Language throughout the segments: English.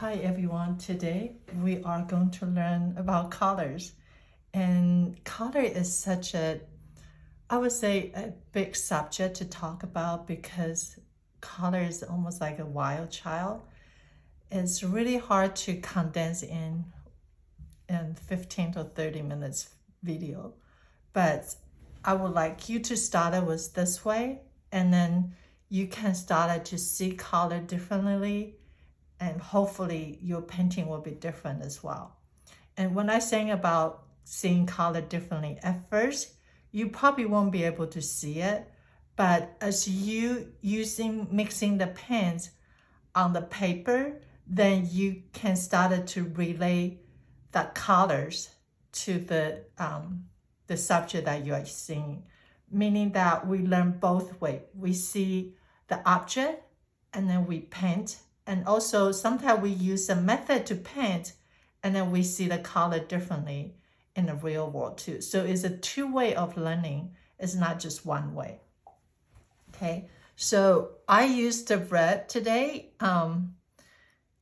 Hi everyone, today we are going to learn about colors. And color is such a, I would say, a big subject to talk about because color is almost like a wild child. It's really hard to condense in 15 to 30 minutes video. But I would like you to start it with this way, and then you can start it to see color differently, and hopefully your painting will be different as well. And when I saying about seeing color differently, at first you probably won't be able to see it, but as you mixing the paints on the paper, then you can start to relay the colors to the subject that you are seeing, meaning that we learn both ways. We see the object and then we paint, and also sometimes we use a method to paint and then we see the color differently in the real world too. So it's a two-way of learning. It's not just one way. Okay, so I used the red today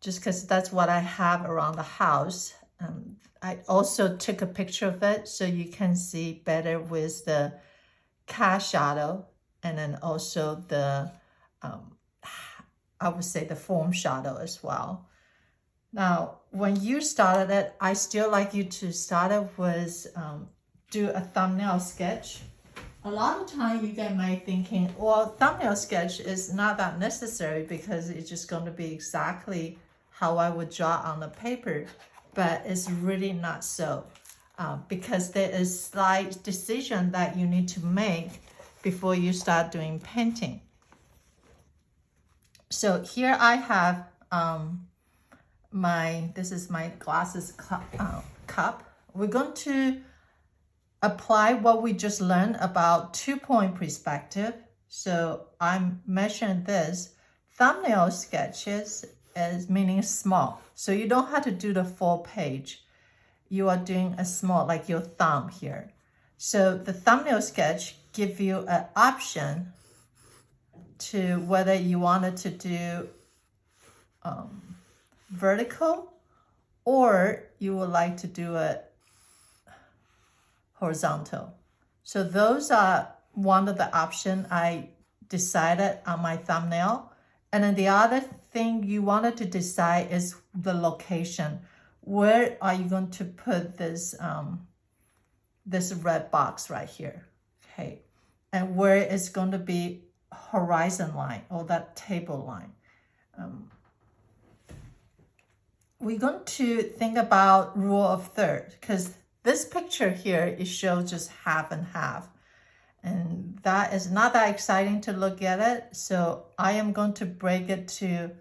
just because that's what I have around the house. I also took a picture of it so you can see better with the cast shadow, and then also the I would say the foam shadow as well. Now, when you started it, I still like you to start it with do a thumbnail sketch. A lot of time you get my thinking, well, thumbnail sketch is not that necessary because it's just going to be exactly how I would draw on the paper, but it's really not so because there is slight decision that you need to make before you start doing painting. So here I have this is my glasses cup. We're going to apply what we just learned about 2-point perspective. So I'm measuring this. Thumbnail sketches is meaning small. So you don't have to do the full page. You are doing a small, like your thumb here. So the thumbnail sketch give you an option to whether you wanted to do vertical or you would like to do it horizontal. So those are one of the options I decided on my thumbnail. And then the other thing you wanted to decide is the location. Where are you going to put this this red box right here? Okay, and where it's going to be horizon line or that table line. We're going to think about rule of third because this picture here, it shows just half and half. And that is not that exciting to look at it. So I am going to break it to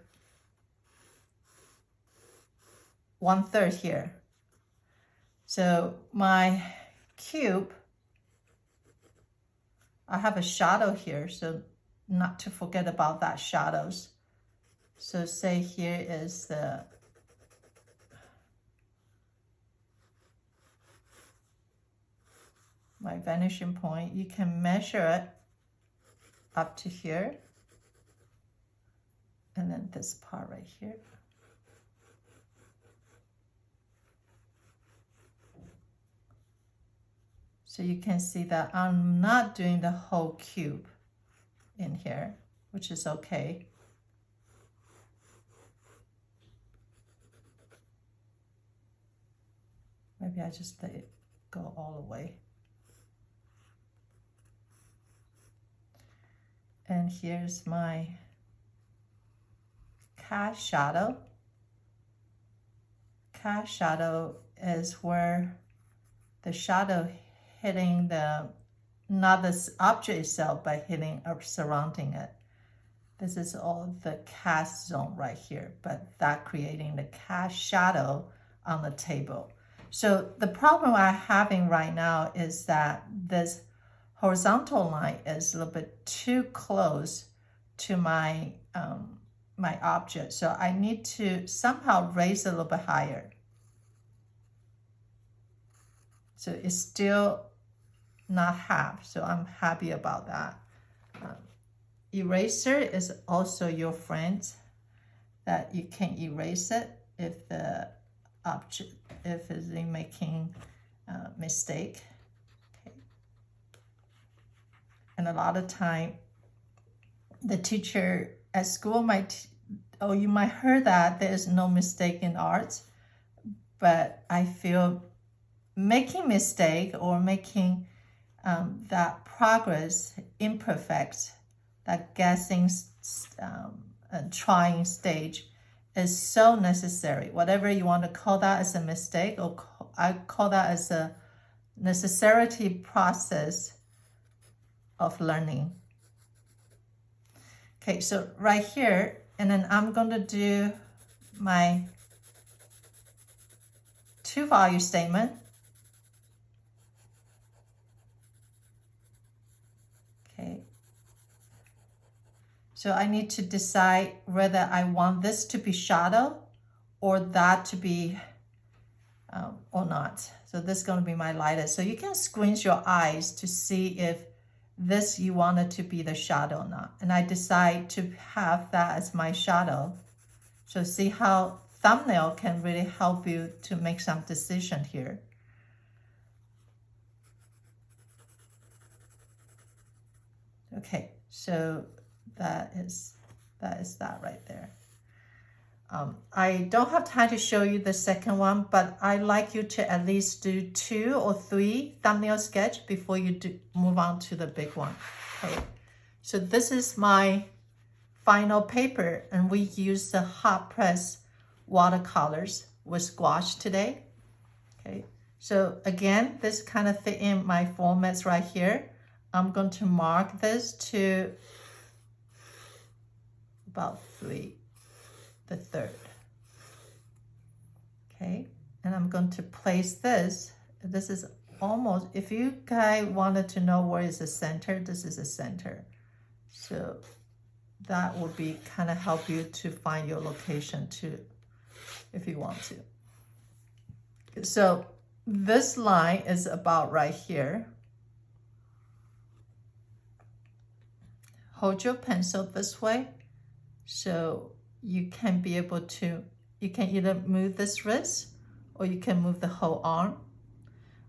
1/3 here. So my cube, I have a shadow here. So not to forget about that shadows. So say here is my vanishing point. You can measure it up to here. And then this part right here. So you can see that I'm not doing the whole cube in here, which is okay. Maybe I just let it go all the way. And here's my cast shadow. Cast shadow is where the shadow hitting not this object itself, but hitting or surrounding it. This is all the cast zone right here, but that creating the cast shadow on the table. So the problem I'm having right now is that this horizontal line is a little bit too close to my my object. So I need to somehow raise it a little bit higher. So it's still not half, so I'm happy about that. Eraser is also your friend that you can erase it. if the object, if it's making a mistake. Okay. And a lot of time, the teacher at school might, oh, you might heard that there is no mistake in art, but I feel making mistake or making that progress imperfect, that guessing and trying stage is so necessary. Whatever you want to call that as a mistake, or I call that as a necessity process of learning. Okay, so right here, and then I'm going to do my two-value statement. Okay. So I need to decide whether I want this to be shadow or that to be or not. So this is going to be my lightest. So you can squint your eyes to see if this you want it to be the shadow or not. And I decide to have that as my shadow. So see how thumbnail can really help you to make some decision here. Okay, so that is that right there. I don't have time to show you the second one, but I like you to at least do 2 or 3 thumbnail sketch before you move on to the big one. Okay, so this is my final paper, and we use the hot press watercolors with gouache today. Okay, so again, this kind of fit in my formats right here. I'm going to mark this to about 3, the third. Okay, and I'm going to place this. This is almost, if you guys wanted to know where is the center, this is the center. So that would be kind of help you to find your location too, if you want to. So this line is about right here. Hold your pencil this way so you can be able to, you can either move this wrist or you can move the whole arm.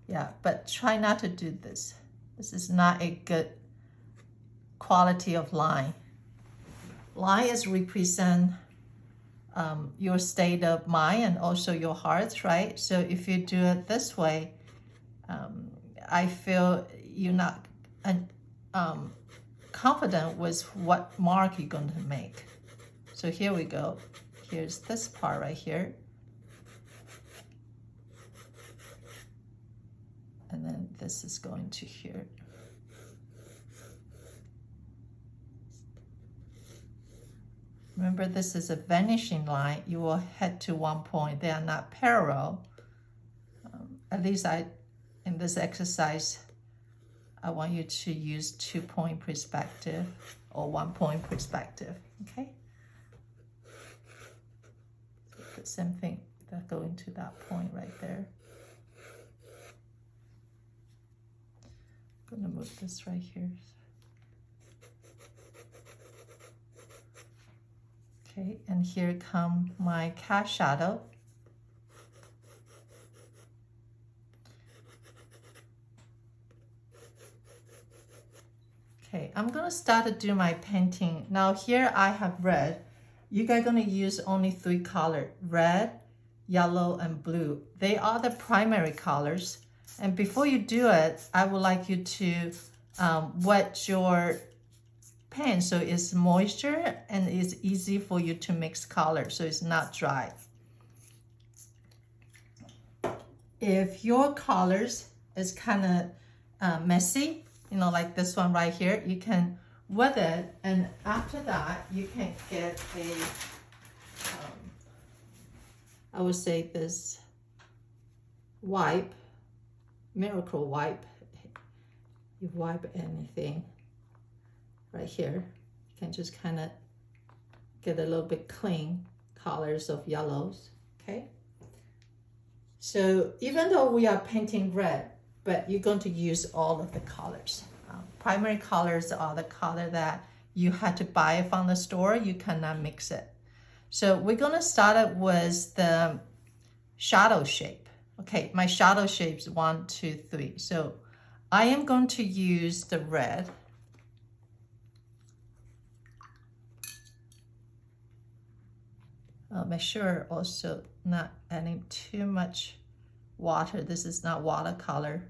Yeah, but try not to do this. This is not a good quality of line. Line is represent your state of mind and also your heart, right? So if you do it this way, I feel you're not confident with what mark you're going to make. So here we go. Here's this part right here. And then this is going to here. Remember, this is a vanishing line. You will head to one point. They are not parallel. At least in this exercise, I want you to use 2-point perspective or 1-point perspective, okay? The same thing that go into that point right there. I'm gonna move this right here. Okay, and here come my cast shadow. Okay, I'm gonna start to do my painting. Now here I have red. You guys are gonna use only 3 colors, red, yellow, and blue. They are the primary colors. And before you do it, I would like you to wet your pen so it's moisture and it's easy for you to mix color so it's not dry. If your colors is kind of messy, you know, like this one right here, you can wet it, and after that you can get a I would say this wipe, miracle wipe. You wipe anything right here, you can just kind of get a little bit clean colors of yellows. Okay, so even though we are painting red, but you're going to use all of the colors. Primary colors are the color that you had to buy from the store. You cannot mix it. So we're gonna start it with the shadow shape. Okay, my shadow shapes 1, 2, 3. So I am going to use the red. Make sure also not adding too much water. This is not watercolor.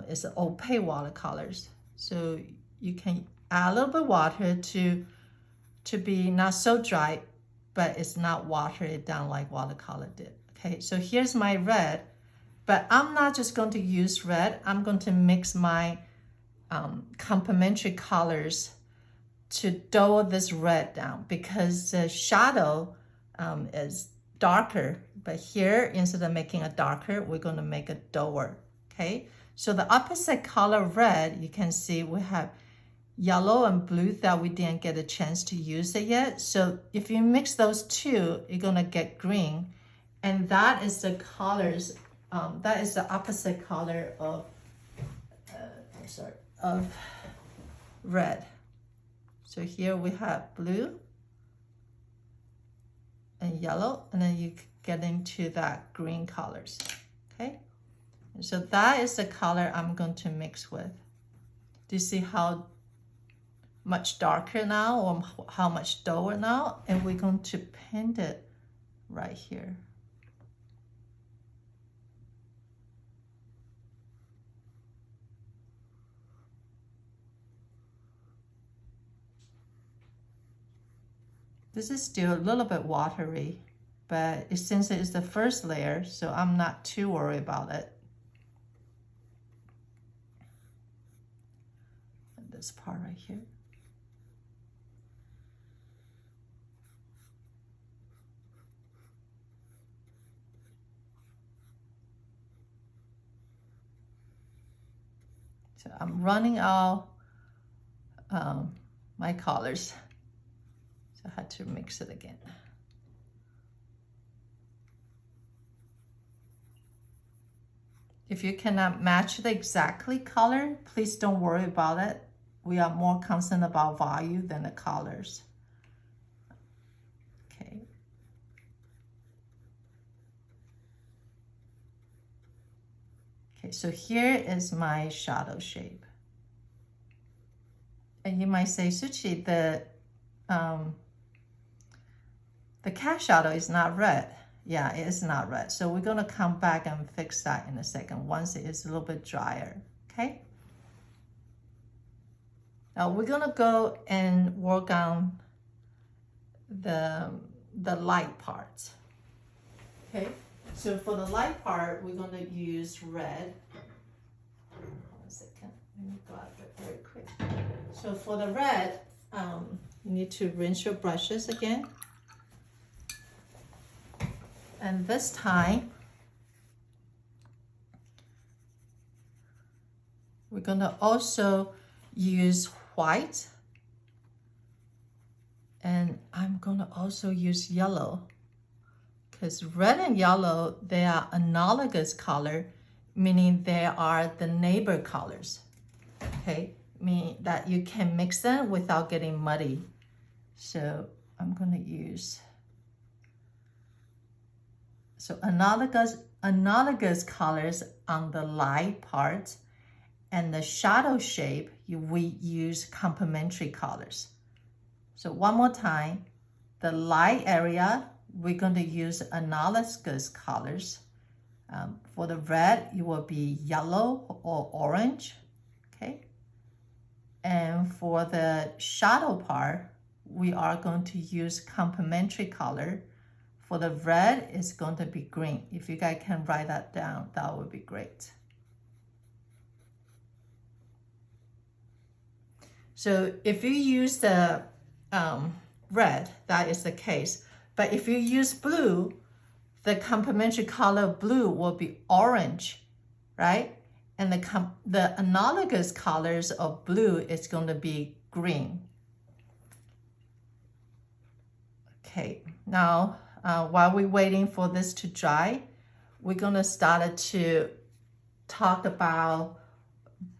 It's opaque watercolors. So you can add a little bit of water to be not so dry, but it's not water it down like watercolor did. Okay, so here's my red, but I'm not just going to use red. I'm going to mix my complementary colors to dull this red down because the shadow is darker, but here, instead of making it darker, we're going to make it duller. Okay, so the opposite color red, you can see we have yellow and blue that we didn't get a chance to use it yet. So if you mix those two, you're going to get green, and that is the colors, that is the opposite color of of red. So here we have blue and yellow, and then you get into that green colors. Okay, and so that is the color I'm going to mix with. Do you see how much darker now, or how much duller now? And we're going to paint it right here. This is still a little bit watery, but since it is the first layer, so I'm not too worried about it. And this part right here. So I'm running out my colors. I had to mix it again. If you cannot match the exactly color, please don't worry about it. We are more concerned about value than the colors. Okay. Okay, so here is my shadow shape. And you might say, Shu-Chih, the cat shadow is not red. Yeah, it is not red. So we're gonna come back and fix that in a second once it is a little bit drier, okay? Now we're gonna go and work on the light parts, okay? So for the light part, we're gonna use red. One second, let me grab it very quick. So for the red, you need to rinse your brushes again. And this time, we're gonna also use white. And I'm gonna also use yellow, because red and yellow, they are analogous color, meaning they are the neighbor colors, okay? Meaning that you can mix them without getting muddy. So I'm gonna use, so analogous colors on the light part, and the shadow shape, we use complementary colors. So one more time, the light area, we're going to use analogous colors. For the red, it will be yellow or orange, okay? And for the shadow part, we are going to use complementary color. For the red, it's going to be green. If you guys can write that down, that would be great. So if you use the red, that is the case. But if you use blue, the complementary color of blue will be orange, right? And the analogous colors of blue is going to be green. Okay, now while we're waiting for this to dry, we're going to start to talk about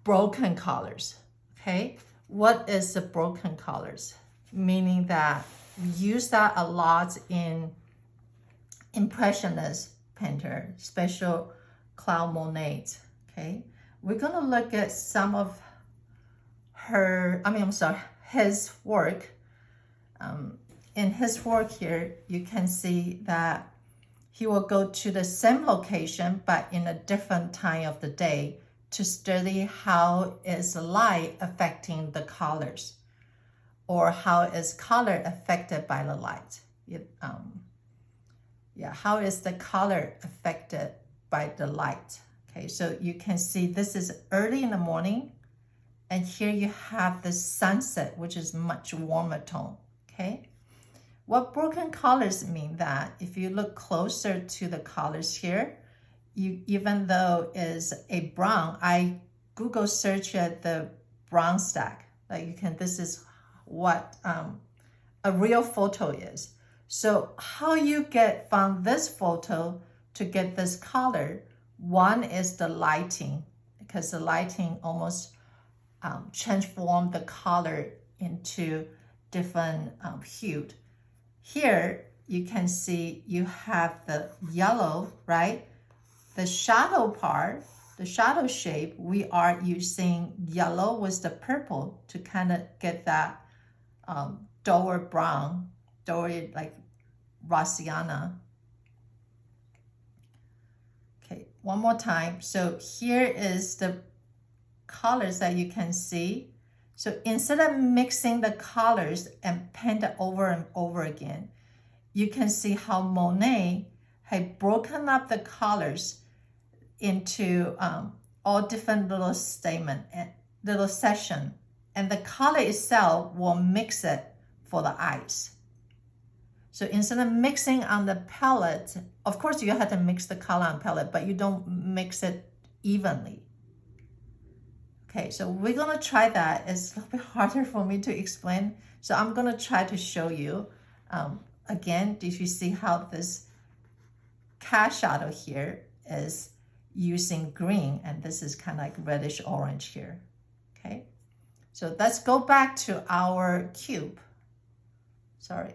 broken colors, okay? What is the broken colors? Meaning that We use that a lot in Impressionist painter, special Claude Monet. Okay, we're gonna look at some of his work. In his work here, you can see that he will go to the same location, but in a different time of the day to study how is light affecting the colors, or how is color affected by the light. How is the color affected by the light? Okay, so you can see this is early in the morning, and here you have the sunset, which is much warmer tone. Okay, what broken colors mean that if you look closer to the colors here, even though is a brown, I Google search at the brown stack. Like you can, this is what a real photo is. So how you get from this photo to get this color, one is the lighting, because the lighting almost transform the color into different hued. Here you can see you have the yellow, right? The shadow part, the shadow shape, we are using yellow with the purple to kind of get that duller brown, duller like Rossiana. Okay, one more time. So here is the colors that you can see. So instead of mixing the colors and paint it over and over again, you can see how Monet had broken up the colors into all different little statement and little section, and the color itself will mix it for the eyes. So instead of mixing on the palette, of course you have to mix the color on palette, but you don't mix it evenly. Okay, so we're gonna try that. It's a little bit harder for me to explain, so I'm gonna try to show you. Again, did you see how this cat shadow here is using green, and this is kind of like reddish orange here. Okay, so let's go back to our cube. Sorry.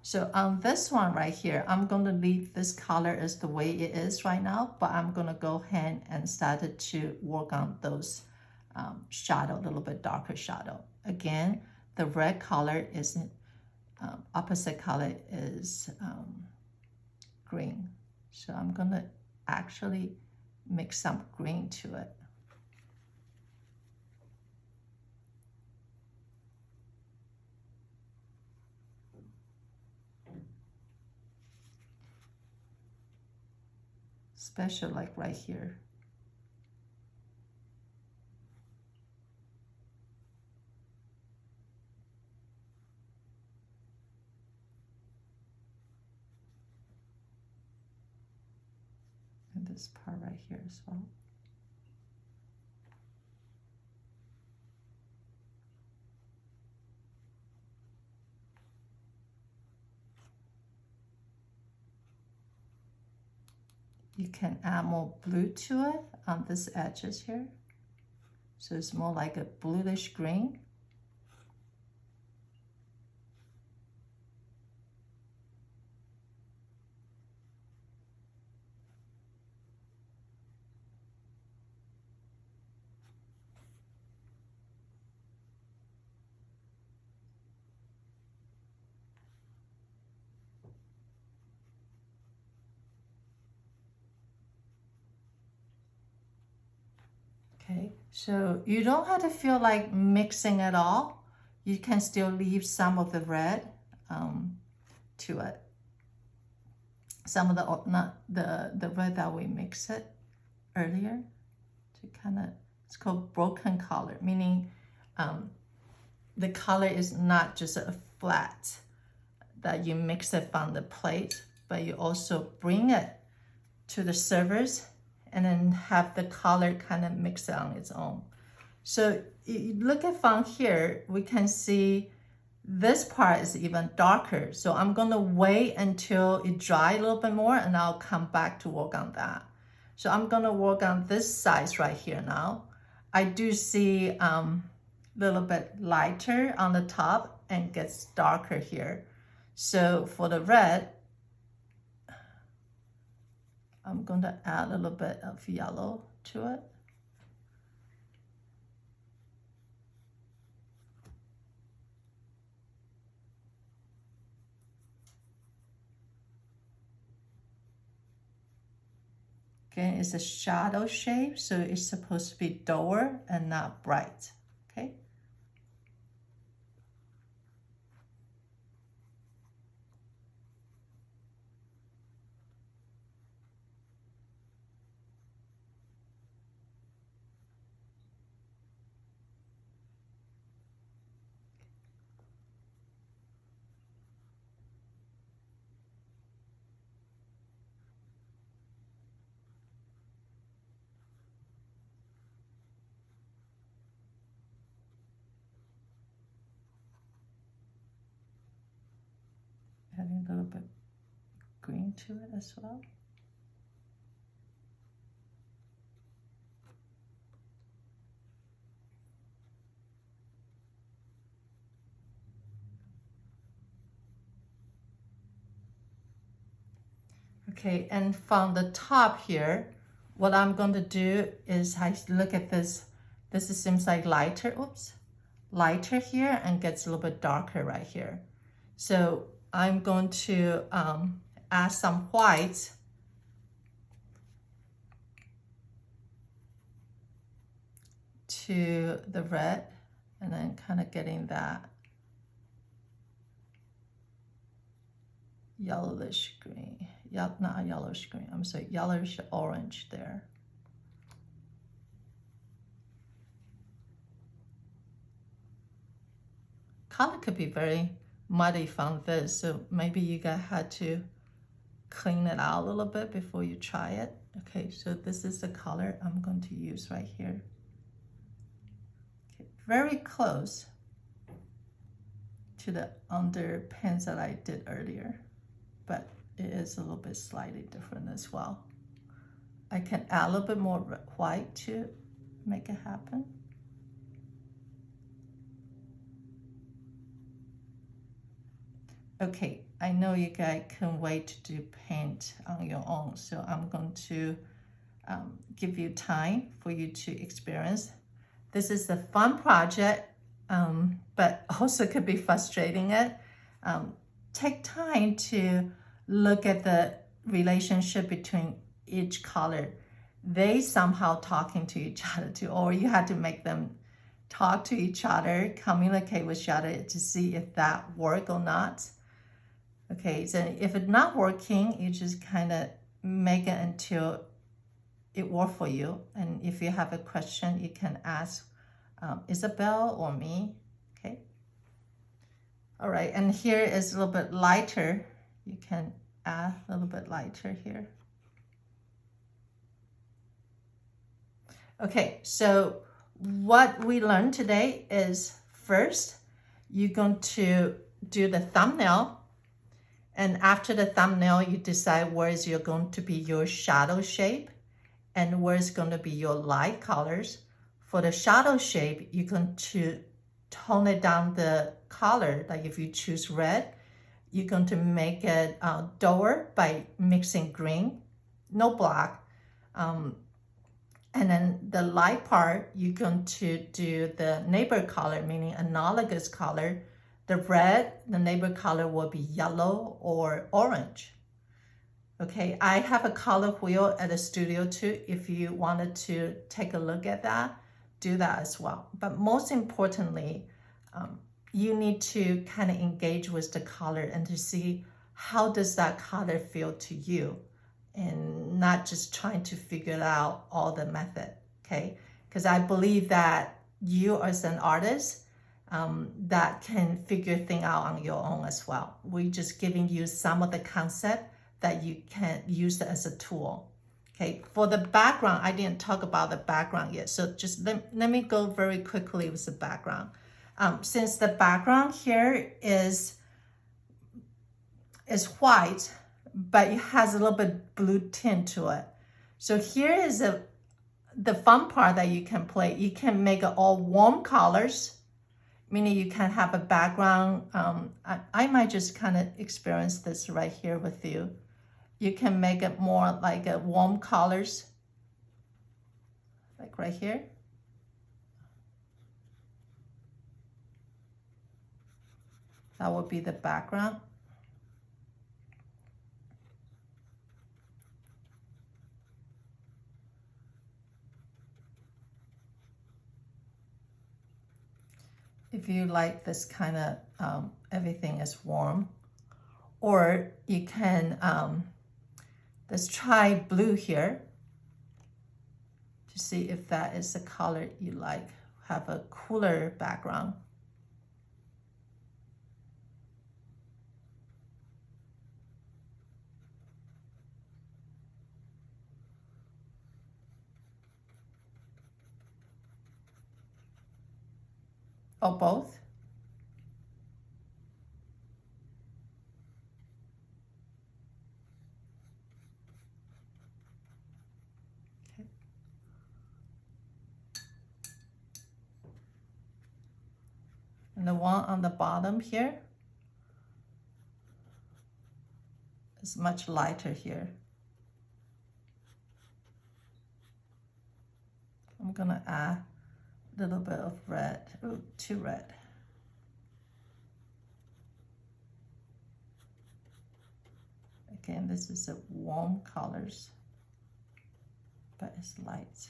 So on this one right here, I'm going to leave this color as the way it is right now, but I'm going to go ahead and start to work on those shadow, a little bit darker shadow. Again, the red color is opposite color is green. So I'm going to actually mix some green to it. Especially like right here. And this part right here as well. You can add more blue to it on this edges here. So it's more like a bluish green. Okay, so you don't have to feel like mixing it all. You can still leave some of the red to it. Some of the red that we mixed it earlier to kind of, it's called broken color, meaning the color is not just a flat that you mix it from the plate, but you also bring it to the surface and then have the color kind of mix it on its own. So you look at from here, we can see this part is even darker. So I'm gonna wait until it dry a little bit more and I'll come back to work on that. So I'm gonna work on this size right here now. I do see a little bit lighter on the top and gets darker here. So for the red, I'm going to add a little bit of yellow to it. Okay, it's a shadow shape, so it's supposed to be duller and not bright, okay? Adding a little bit green to it as well. Okay, and from the top here, what I'm going to do is I look at this. This seems like lighter, lighter here and gets a little bit darker right here. So I'm going to add some white to the red and then kind of getting that yellowish green. Not yellowish green, I'm sorry, yellowish orange there. Color could be very muddy from this, so maybe you guys had to clean it out a little bit before you try it. Okay, so this is the color I'm going to use right here. Okay, very close to the underpins that I did earlier, but it is a little bit slightly different as well. I can add a little bit more white to make it happen. Okay, I know you guys can wait to do paint on your own, so I'm going to give you time for you to experience. This is a fun project, but also could be frustrating. Take time to look at the relationship between each color. They somehow talking to each other too, or you had to make them talk to each other, communicate with each other to see if that work or not. Okay, so if it's not working, you just kind of make it until it works for you. And if you have a question, you can ask Isabel or me, okay? All right, and here is a little bit lighter. You can add a little bit lighter here. Okay, so what we learned today is first, you're going to do the thumbnail. And after the thumbnail, you decide where is going to be your shadow shape and where is going to be your light colors. For the shadow shape, you're going to tone it down the color. Like if you choose red, you're going to make it duller by mixing green, no black. And then the light part, you're going to do the neighbor color, meaning analogous color. The red, the neighbor color will be yellow or orange. Okay, I have a color wheel at the studio too. If you wanted to take a look at that, do that as well. But most importantly, you need to kind of engage with the color and to see how does that color feel to you, and not just trying to figure out all the method, okay? Because I believe that you as an artist, that can figure things out on your own as well. We're just giving you some of the concept that you can use as a tool. Okay, for the background, I didn't talk about the background yet. So just let me go very quickly with the background. Since the background here is white, but it has a little bit blue tint to it. So here is the fun part that you can play. You can make it all warm colors, meaning you can have a background. I might just kind of experience this right here with you. You can make it more like a warm colors, like right here. That would be the background. If you like this kind of, everything is warm, or you can, let's try blue here to see if that is the color you like, have a cooler background. Or both. Okay. And the one on the bottom here is much lighter here. I'm gonna add a little bit of red, too red. Again, this is a warm colors, but it's light.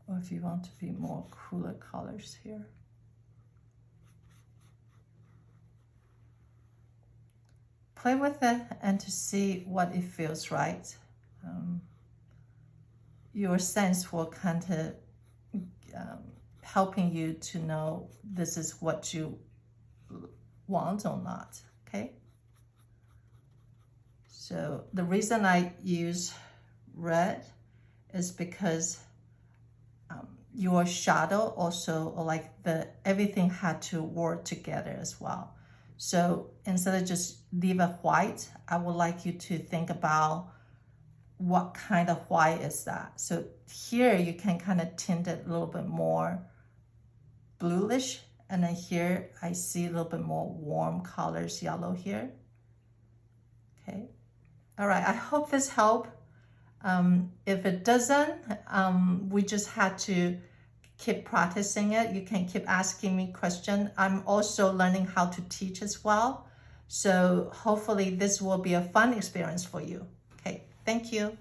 Or if you want to be more cooler colors here. Play with it and to see what it feels right. Your sense will kind of helping you to know this is what you want or not, okay? So the reason I use red is because your shadow also, or like everything had to work together as well. So instead of just leave it white, I would like you to think about what kind of white is that. So here you can kind of tint it a little bit more bluish, and then here I see a little bit more warm colors, yellow here. Okay, all right, I hope this helped. If it doesn't, we just had to keep practicing it. You can keep asking me questions. I'm also learning how to teach as well. So hopefully this will be a fun experience for you. Okay, thank you.